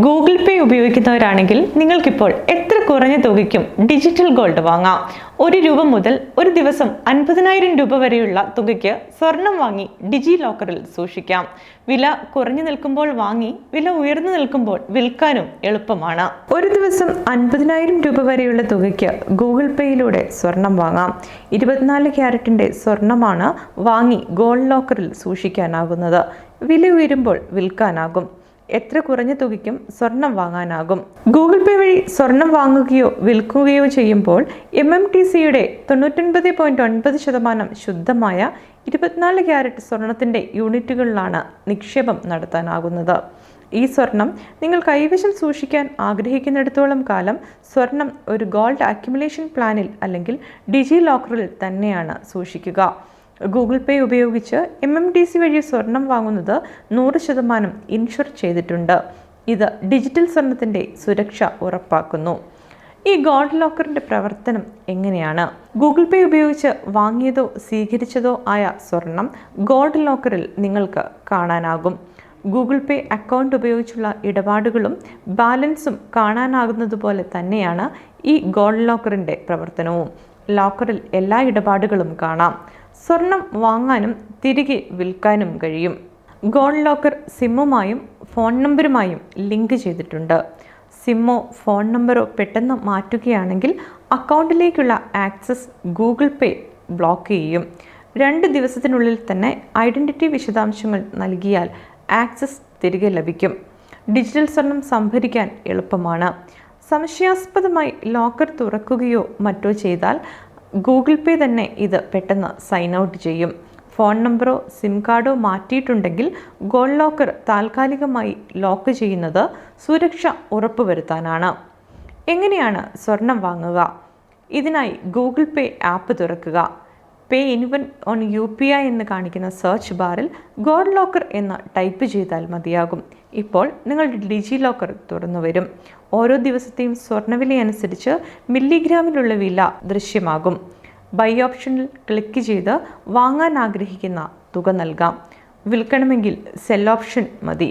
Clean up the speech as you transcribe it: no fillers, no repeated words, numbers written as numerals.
Google പേ ഉപയോഗിക്കുന്നവരാണെങ്കിൽ നിങ്ങൾക്കിപ്പോൾ എത്ര കുറഞ്ഞ തുകയ്ക്കും ഡിജിറ്റൽ ഗോൾഡ് വാങ്ങാം. ₹1 മുതൽ ഒരു ദിവസം 50,000 രൂപ വരെയുള്ള തുകയ്ക്ക് സ്വർണം വാങ്ങി ഡിജി ലോക്കറിൽ സൂക്ഷിക്കാം. വില കുറഞ്ഞു നിൽക്കുമ്പോൾ വാങ്ങി വില ഉയർന്നു നിൽക്കുമ്പോൾ വിൽക്കാനും എളുപ്പമാണ്. ഒരു ദിവസം 50,000 രൂപ വരെയുള്ള തുകയ്ക്ക് ഗൂഗിൾ പേയിലൂടെ സ്വർണം വാങ്ങാം. 24 ക്യാരറ്റിന്റെ സ്വർണമാണ് വാങ്ങി ഗോൾഡ് ലോക്കറിൽ സൂക്ഷിക്കാനാകുന്നത്. വില ഉയരുമ്പോൾ വിൽക്കാനാകും. എത്ര കുറഞ്ഞ തുകയ്ക്കും സ്വർണം വാങ്ങാനാകും. ഗൂഗിൾ പേ വഴി സ്വർണം വാങ്ങുകയോ വിൽക്കുകയോ ചെയ്യുമ്പോൾ MMTCയുടെ 99.9% ശുദ്ധമായ 24 ക്യാരറ്റ് സ്വർണത്തിന്റെ യൂണിറ്റുകളിലാണ് നിക്ഷേപം നടത്താനാകുന്നത്. ഈ സ്വർണം നിങ്ങൾ കൈവശം സൂക്ഷിക്കാൻ ആഗ്രഹിക്കുന്നിടത്തോളം കാലം സ്വർണം ഒരു ഗോൾഡ് അക്യുമുലേഷൻ പ്ലാനിൽ അല്ലെങ്കിൽ ഡിജി ലോക്കറിൽ തന്നെയാണ് സൂക്ഷിക്കുക. ഗൂഗിൾ പേ ഉപയോഗിച്ച് MMTC വഴി സ്വർണം വാങ്ങുന്നത് 100% ഇൻഷുർ ചെയ്തിട്ടുണ്ട്. ഇത് ഡിജിറ്റൽ സ്വർണത്തിന്റെ സുരക്ഷ ഉറപ്പാക്കുന്നു. ഈ ഗോൾഡ് ലോക്കറിന്റെ പ്രവർത്തനം എങ്ങനെയാണ്? ഗൂഗിൾ പേ ഉപയോഗിച്ച് വാങ്ങിയതോ സ്വീകരിച്ചതോ ആയ സ്വർണം ഗോൾഡ് ലോക്കറിൽ നിങ്ങൾക്ക് കാണാനാകും. ഗൂഗിൾ പേ അക്കൗണ്ട് ഉപയോഗിച്ചുള്ള ഇടപാടുകളും ബാലൻസും കാണാനാകുന്നതുപോലെ തന്നെയാണ് ഈ ഗോൾഡ് ലോക്കറിന്റെ പ്രവർത്തനവും. ലോക്കറിൽ എല്ലാ ഇടപാടുകളും കാണാം. സ്വർണം വാങ്ങാനും തിരികെ വിൽക്കാനും കഴിയും. ഗോൾഡ് ലോക്കർ സിമ്മുമായും ഫോൺ നമ്പറുമായും ലിങ്ക് ചെയ്തിട്ടുണ്ട്. സിമ്മോ ഫോൺ നമ്പറോ പെട്ടെന്ന് മാറ്റുകയാണെങ്കിൽ അക്കൗണ്ടിലേക്കുള്ള ആക്സസ് ഗൂഗിൾ പേ ബ്ലോക്ക് ചെയ്യും. 2 ദിവസത്തിനുള്ളിൽ തന്നെ ഐഡന്റിറ്റി വിശദാംശങ്ങൾ നൽകിയാൽ ആക്സസ് തിരികെ ലഭിക്കും. ഡിജിറ്റൽ സ്വർണം സംഭരിക്കാൻ എളുപ്പമാണ്. സംശയാസ്പദമായി ലോക്കർ തുറക്കുകയോ മറ്റോ ചെയ്താൽ ഗൂഗിൾ പേ തന്നെ ഇത് പെട്ടെന്ന് സൈൻ ഔട്ട് ചെയ്യും. ഫോൺ നമ്പറോ സിം കാർഡോ മാറ്റിയിട്ടുണ്ടെങ്കിൽ ഗോൾഡ് ലോക്കർ താൽക്കാലികമായി ലോക്ക് ചെയ്യുന്നത് സുരക്ഷ ഉറപ്പുവരുത്താനാണ്. എങ്ങനെയാണ് സ്വർണം വാങ്ങുക? ഇതിനായി ഗൂഗിൾ പേ ആപ്പ് തുറക്കുക. പേ എനിവൺ ഓൺ UPI എന്ന് കാണിക്കുന്ന സെർച്ച് ബാറിൽ ഗോൾഡ് ലോക്കർ എന്ന് ടൈപ്പ് ചെയ്താൽ മതിയാകും. ഇപ്പോൾ നിങ്ങളുടെ ഡിജി ലോക്കർ തുറന്നു വരും. ഓരോ ദിവസത്തെയും സ്വർണ്ണവിലയനുസരിച്ച് മില്ലിഗ്രാമിലുള്ള വില ദൃശ്യമാകും. ബൈ ഓപ്ഷനിൽ ക്ലിക്ക് ചെയ്ത് വാങ്ങാൻ ആഗ്രഹിക്കുന്ന തുക നൽകാം. വിൽക്കണമെങ്കിൽ സെൽ ഓപ്ഷൻ മതി.